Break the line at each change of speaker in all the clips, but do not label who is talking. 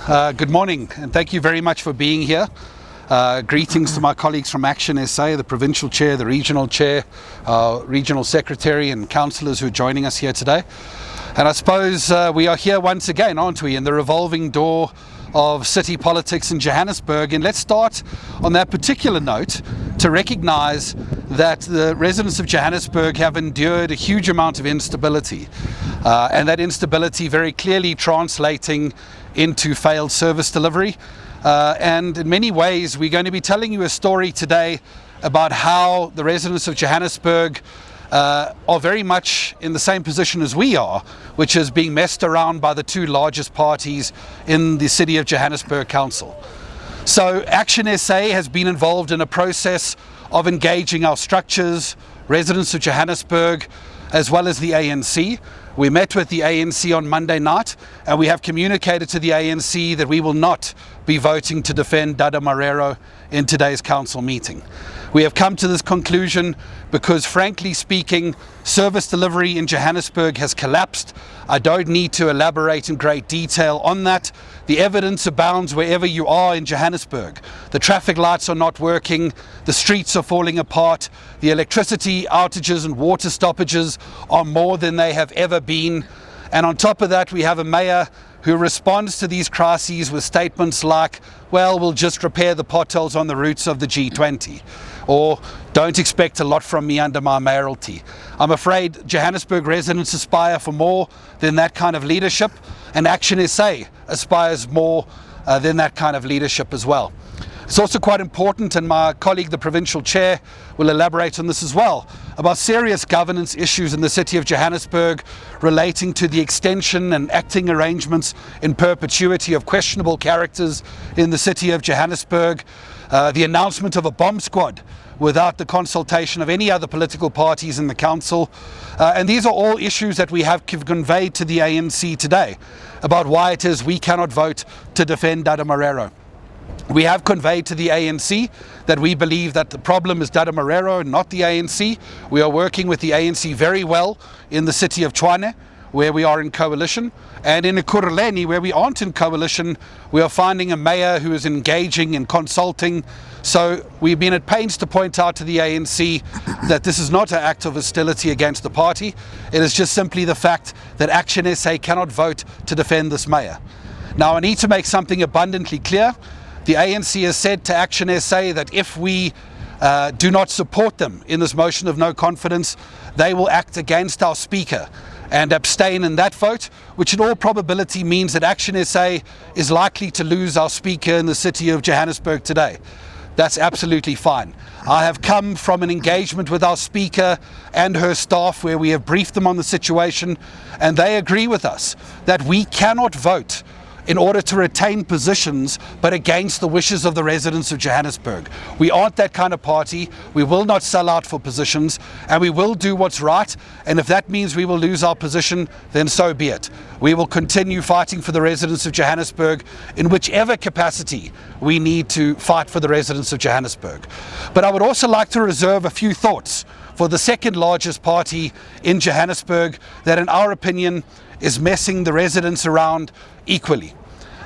Good morning, and thank you very much for being here. Greetings to my colleagues from ActionSA, the provincial chair, the regional chair, regional secretary and councillors who are joining us here today. And I suppose we are here once again, aren't we, in the revolving door of city politics in Johannesburg. And let's start on that particular note to recognise that the residents of Johannesburg have endured a huge amount of instability, and that instability very clearly translating into failed service delivery. And in many ways, we're going to be telling you a story today about how the residents of Johannesburg are very much in the same position as we are, which is being messed around by the two largest parties in the City of Johannesburg Council. So ActionSA has been involved in a process of engaging our structures, residents of Johannesburg, as well as the ANC. We met with the ANC on Monday night, and we have communicated to the ANC that we will not be voting to defend Dada Morero in today's council meeting. We have come to this conclusion because, frankly speaking, service delivery in Johannesburg has collapsed. I don't need to elaborate in great detail on that. The evidence abounds wherever you are in Johannesburg. The traffic lights are not working, the streets are falling apart, the electricity outages and water stoppages are more than they have ever been. And on top of that, we have a mayor who responds to these crises with statements like, well, we'll just repair the potholes on the routes of the G20, or don't expect a lot from me under my mayoralty. I'm afraid Johannesburg residents aspire for more than that kind of leadership, and ActionSA aspires more than that kind of leadership as well. It's also quite important, and my colleague, the provincial chair, will elaborate on this as well, about serious governance issues in the City of Johannesburg relating to the extension and acting arrangements in perpetuity of questionable characters in the City of Johannesburg, the announcement of a bomb squad without the consultation of any other political parties in the council. And these are all issues that we have conveyed to the ANC today about why it is we cannot vote to defend Dada Morero. We have conveyed to the ANC that we believe that the problem is Dada Morero and not the ANC. We are working with the ANC very well in the city of Tshwane, where we are in coalition, and in Ekurhuleni, where we aren't in coalition, we are finding a mayor who is engaging and consulting. So we've been at pains to point out to the ANC that this is not an act of hostility against the party. It is just simply the fact that ActionSA cannot vote to defend this mayor. Now, I need to make something abundantly clear. The ANC has said to ActionSA that if we do not support them in this motion of no confidence, they will act against our speaker and abstain in that vote, which in all probability means that ActionSA is likely to lose our speaker in the city of Johannesburg today. That's absolutely fine. I have come from an engagement with our speaker and her staff where we have briefed them on the situation, and they agree with us that we cannot vote in order to retain positions, but against the wishes of the residents of Johannesburg. We aren't that kind of party. We will not sell out for positions, and we will do what's right. And if that means we will lose our position, then so be it. We will continue fighting for the residents of Johannesburg in whichever capacity we need to fight for the residents of Johannesburg. But I would also like to reserve a few thoughts for the second largest party in Johannesburg that, in our opinion, is messing the residents around equally.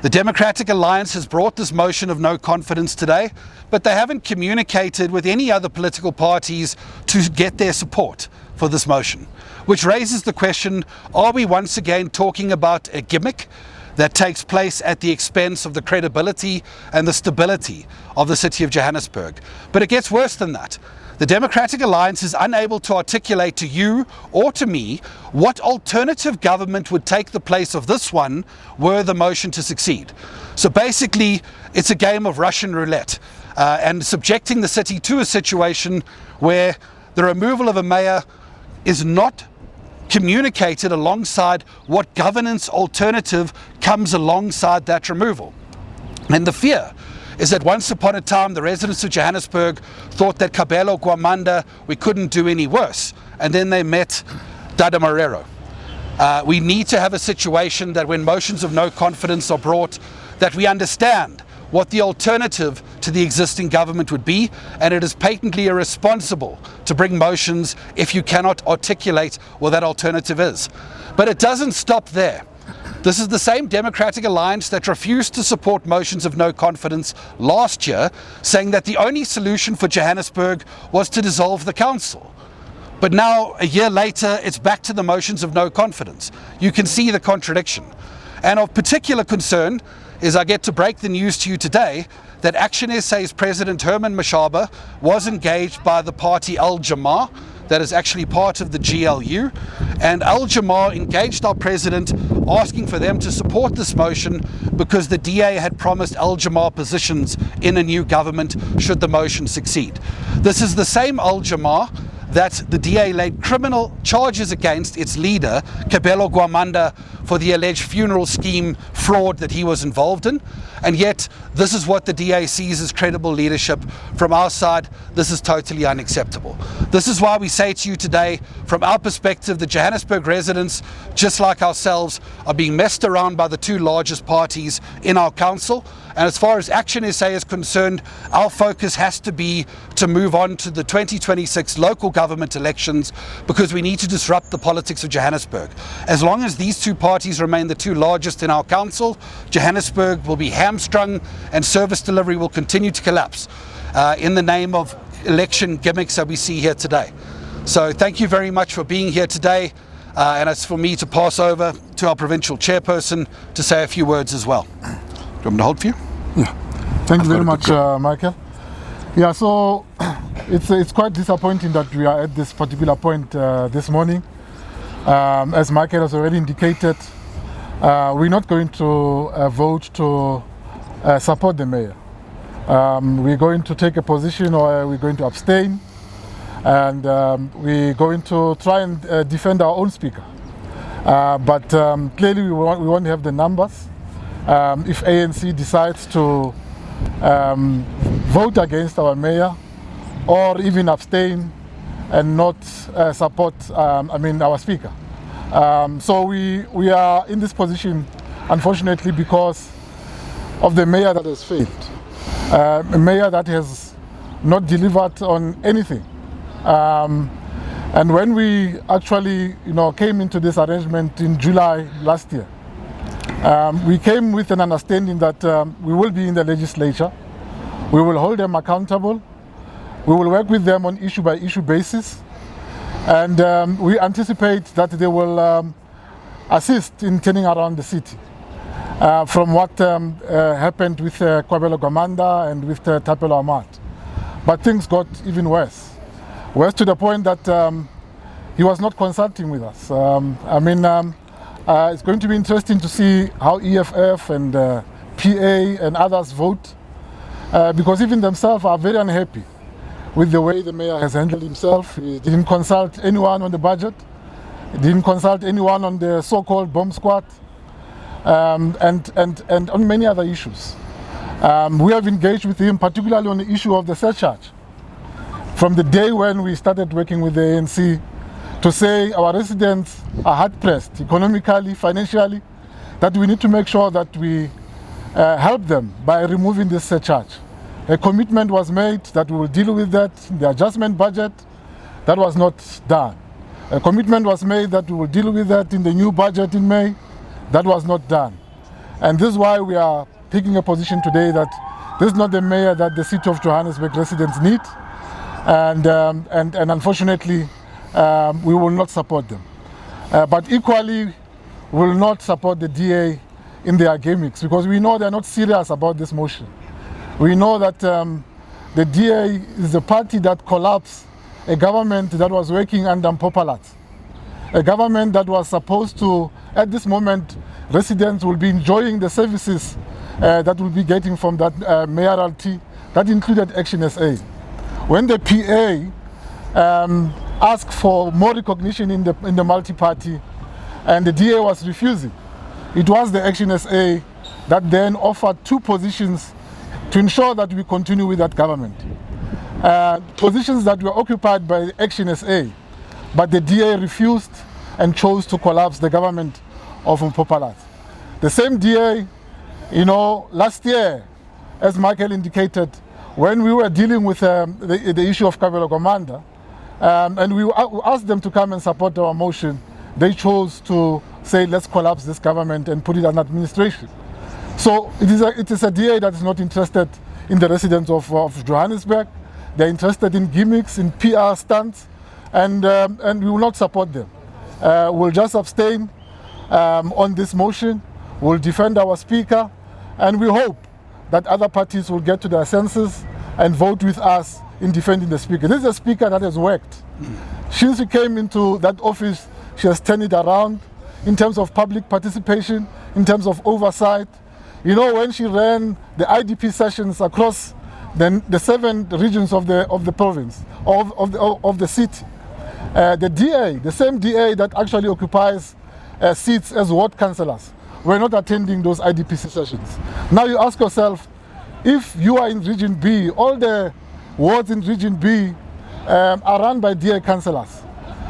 The Democratic Alliance has brought this motion of no confidence today, but they haven't communicated with any other political parties to get their support for this motion, which raises the question, are we once again talking about a gimmick that takes place at the expense of the credibility and the stability of the City of Johannesburg? But it gets worse than that. The Democratic Alliance is unable to articulate to you or to me what alternative government would take the place of this one were the motion to succeed. So basically, it's a game of Russian roulette and subjecting the city to a situation where the removal of a mayor is not communicated alongside what governance alternative comes alongside that removal. And the fear is that once upon a time the residents of Johannesburg thought that Kabelo Gwamanda, we couldn't do any worse, and then they met Dada Morero. We need to have a situation that when motions of no confidence are brought, that we understand what the alternative to the existing government would be, and it is patently irresponsible to bring motions if you cannot articulate what that alternative is. But it doesn't stop there. This is the same Democratic Alliance that refused to support motions of no confidence last year, saying that the only solution for Johannesburg was to dissolve the council. But now, a year later, it's back to the motions of no confidence. You can see the contradiction. And of particular concern is I get to break the news to you today that ActionSA's President Herman Mashaba was engaged by the party Al Jama, that is actually part of the GLU, and Al Jama engaged our president asking for them to support this motion because the DA had promised Al Jama positions in a new government should the motion succeed. This is the same Al Jama that the DA laid criminal charges against its leader, Kabelo Gwamanda, for the alleged funeral scheme fraud that he was involved in. And yet, this is what the DA sees as credible leadership. From our side, this is totally unacceptable. This is why we say to you today, from our perspective, the Johannesburg residents, just like ourselves, are being messed around by the two largest parties in our council. And as far as ActionSA is concerned, our focus has to be to move on to the 2026 local government elections, because we need to disrupt the politics of Johannesburg. As long as these two parties remain the two largest in our council, Johannesburg will be hamstrung and service delivery will continue to collapse in the name of election gimmicks that we see here today. So thank you very much for being here today. And it's for me to pass over to our provincial chairperson to say a few words as well. Do you want me to hold for you?
Yeah, thank you very much, Michael. Yeah, so it's quite disappointing that we are at this particular point this morning. As Michael has already indicated, we're not going to vote to support the mayor. We're going to take a position, or we're going to abstain, and we're going to try and defend our own speaker. But clearly we won't have the numbers. If ANC decides to vote against our mayor, or even abstain and not support our speaker. So we are in this position, unfortunately, because of the mayor that has failed, a mayor that has not delivered on anything. And when we actually came into this arrangement in July last year, we came with an understanding that we will be in the legislature, we will hold them accountable, we will work with them on issue by issue basis, and we anticipate that they will assist in turning around the city from what happened with Kabelo Gwamanda and with Thapelo Amad. But things got even worse to the point that he was not consulting with us. It's going to be interesting to see how EFF and PA and others vote, because even themselves are very unhappy with the way the mayor has handled himself. He didn't consult anyone on the budget, he didn't consult anyone on the so-called bomb squad, and on many other issues. We have engaged with him, particularly on the issue of the surcharge. From the day when we started working with the ANC, to say our residents are hard-pressed economically, financially, that we need to make sure that we help them by removing this surcharge. A commitment was made that we will deal with that in the adjustment budget. That was not done. A commitment was made that we will deal with that in the new budget in May. That was not done. And this is why we are taking a position today that this is not the mayor that the city of Johannesburg residents need. And unfortunately, we will not support them. But equally, we will not support the DA in their gimmicks, because we know they're not serious about this motion. We know that the DA is the party that collapsed a government that was working under Mpopalat, a government that was supposed to, at this moment, residents will be enjoying the services that will be getting from that mayoralty, that included ActionSA. When the PA asked for more recognition in the multi-party, and the DA was refusing, it was the ActionSA that then offered two positions to ensure that we continue with that government. Positions that were occupied by the ActionSA, but the DA refused and chose to collapse the government of Mpopalat. The same DA, last year, as Michael indicated, when we were dealing with the issue of Kabelo Gwamanda, and we asked them to come and support our motion, they chose to say, let's collapse this government and put it under administration. So it is a DA that is not interested in the residents of Johannesburg. They're interested in gimmicks, in PR stunts, and we will not support them. We'll just abstain on this motion. We'll defend our speaker, and we hope that other parties will get to their senses and vote with us in defending the speaker. This is a speaker that has worked. Since she came into that office, she has turned it around in terms of public participation, in terms of oversight. You know, when she ran the IDP sessions across the 7 regions of the province, of the city, the DA, the same DA that actually occupies seats as ward councillors, were not attending those IDP sessions. Now you ask yourself, if you are in Region B, all the wards in Region B are run by DA councillors,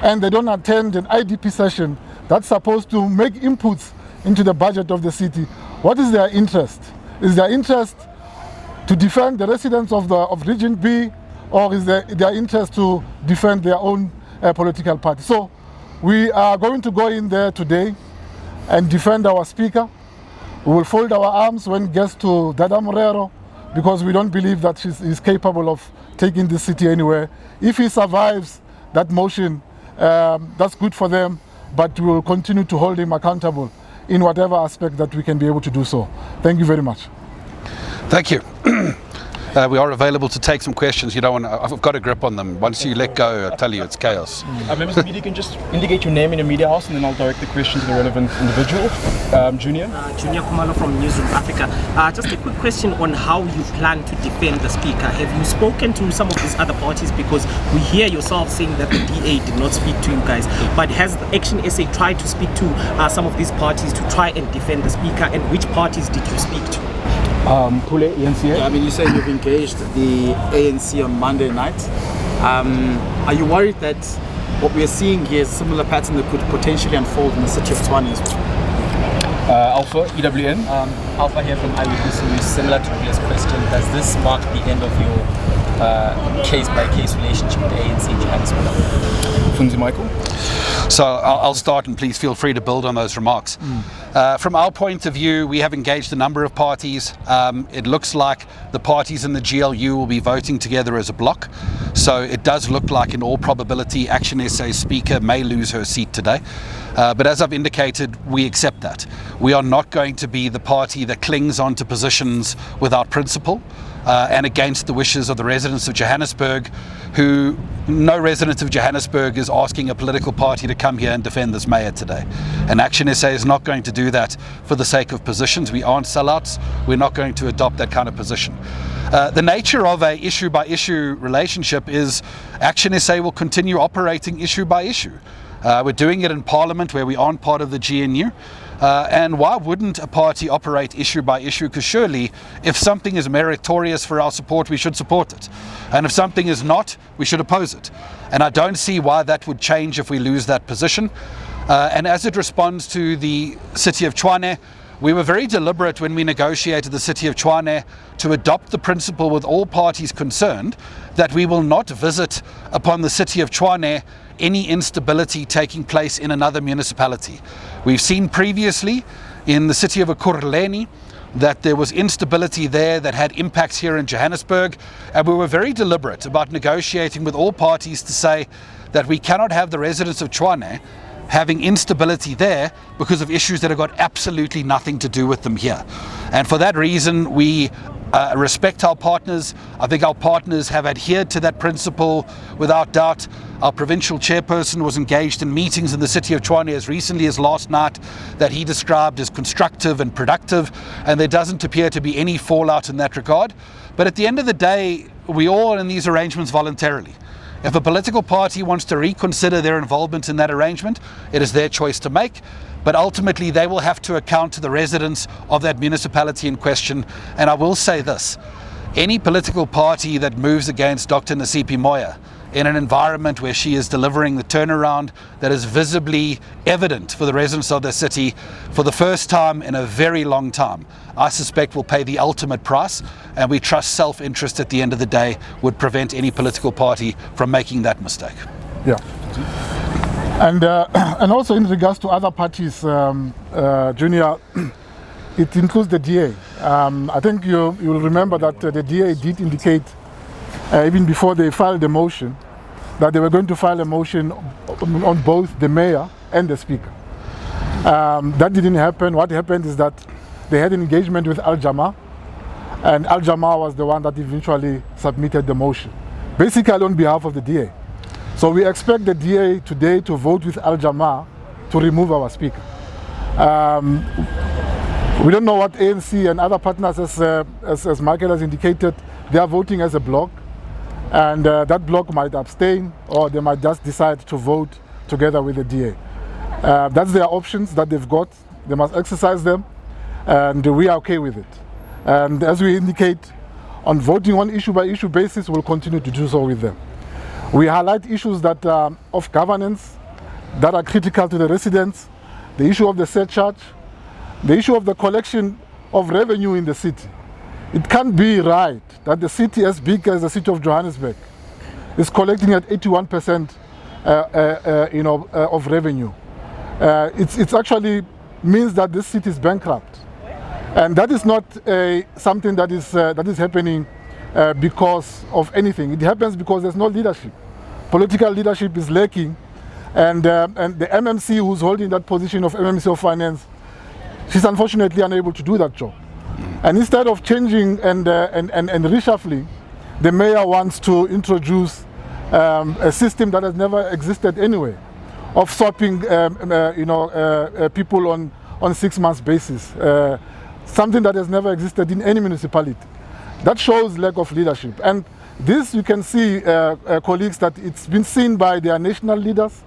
and they don't attend an IDP session that's supposed to make inputs into the budget of the city. What is their interest? Is their interest to defend the residents of Region B, or is their interest to defend their own political party? So we are going to go in there today and defend our speaker. We will fold our arms when it gets to Dada Morero, because we don't believe that he's capable of taking this city anywhere. If he survives that motion, that's good for them, but we will continue to hold him accountable in whatever aspect that we can be able to do so. Thank you very much.
Thank you. We are available to take some questions. You don't want I've got a grip on them. Once you let go, I tell you, it's chaos.
Members of the media, you can just indicate your name in your media house, and then I'll direct the question to the relevant individual. Junior?
Junior Kumalo from Newsroom Africa. Just a quick question on how you plan to defend the speaker. Have you spoken to some of these other parties? Because we hear yourself saying that the DA did not speak to you guys. But has the ActionSA tried to speak to some of these parties to try and defend the speaker? And which parties did you speak to?
Pule, ENCA?
I mean, you say you've engaged the ANC on Monday night. Are you worried that what we are seeing here is a similar pattern that could potentially unfold in the city of Tshwane as well?
Alpha, EWN?
Alpha here from Eyewitness News. Similar to Ria's question, does this mark the end of your case-by-case relationship with the ANC in Johannesburg?
Funzi Michael?
So I'll start, and please feel free to build on those remarks. From our point of view, we have engaged a number of parties. It looks like the parties in the GLU will be voting together as a bloc. So it does look like, in all probability, ActionSA's speaker may lose her seat today. But as I've indicated, we accept that. We are not going to be the party that clings on to positions without principle and against the wishes of the residents of Johannesburg, who no resident of Johannesburg is asking a political party to come here and defend this mayor today. And ActionSA is not going to do that for the sake of positions. We aren't sellouts. We're not going to adopt that kind of position. The nature of a issue-by-issue relationship is ActionSA will continue operating issue by issue. We're doing it in Parliament, where we aren't part of the GNU. And why wouldn't a party operate issue by issue? Because surely, if something is meritorious for our support, we should support it. And if something is not, we should oppose it. And I don't see why that would change if we lose that position. And as it responds to the city of Tshwane, we were very deliberate when we negotiated the city of Tshwane to adopt the principle with all parties concerned that we will not visit upon the city of Tshwane any instability taking place in another municipality. We've seen previously in the city of Ekurhuleni that there was instability there that had impacts here in Johannesburg, and we were very deliberate about negotiating with all parties to say that we cannot have the residents of Tshwane having instability there because of issues that have got absolutely nothing to do with them here. And for that reason, we respect our partners. I think our partners have adhered to that principle without doubt. Our provincial chairperson was engaged in meetings in the city of Tshwane as recently as last night that he described as constructive and productive, and there doesn't appear to be any fallout in that regard. But at the end of the day, we all are in these arrangements voluntarily. If a political party wants to reconsider their involvement in that arrangement, it is their choice to make. But ultimately, they will have to account to the residents of that municipality in question. And I will say this, any political party that moves against Dr. Nasipi Moya in an environment where she is delivering the turnaround that is visibly evident for the residents of the city for the first time in a very long time, I suspect will pay the ultimate price, and we trust self-interest at the end of the day would prevent any political party from making that mistake.
Yeah. And also in regards to other parties, Junior, it includes the DA. I think you'll remember that the DA did indicate, even before they filed the motion, that they were going to file a motion on both the mayor and the speaker. That didn't happen. What happened is that they had an engagement with Al Jama, and Al Jama was the one that eventually submitted the motion, basically on behalf of the DA. So we expect the DA today to vote with Al Jama to remove our speaker. We don't know what ANC and other partners, as Michael has indicated, they are voting as a bloc, and that bloc might abstain, or they might just decide to vote together with the DA. That's their options that they've got. They must exercise them, and we are okay with it. And as we indicate, on voting on issue-by-issue basis, we'll continue to do so with them. We highlight issues that of governance that are critical to the residents, the issue of the surcharge, the issue of the collection of revenue in the city. It can't be right that the city as big as the city of Johannesburg is collecting at 81% of revenue. It actually means that this city is bankrupt. And that is not something that is happening because of anything. It happens because there's no leadership. Political leadership is lacking, and the MMC who's holding that position of MMC of Finance, she's unfortunately unable to do that job. And instead of changing and reshuffling, the mayor wants to introduce a system that has never existed anyway, of swapping people on 6 months basis, something that has never existed in any municipality. That shows lack of leadership. And this, you can see, colleagues, that it's been seen by their national leaders,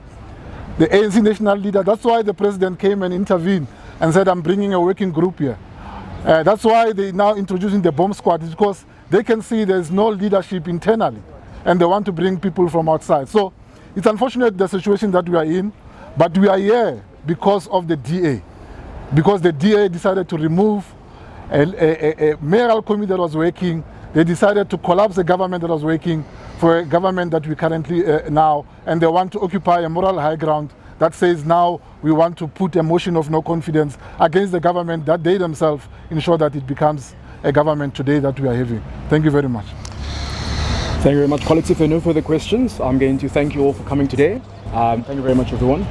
the ANC national leader. That's why the president came and intervened and said, I'm bringing a working group here. That's why they're now introducing the bomb squad, is because they can see there's no leadership internally, and they want to bring people from outside. So it's unfortunate the situation that we are in, but we are here because of the DA, because the DA decided to remove a mayoral committee that was working. They decided to collapse the government that was working for a government that we currently now, and they want to occupy a moral high ground that says now we want to put a motion of no confidence against the government that they themselves ensure that it becomes a government today that we are having. Thank you very much.
Thank you very much, colleagues. If there are no further questions, I'm going to thank you all for coming today. Thank you very much, everyone.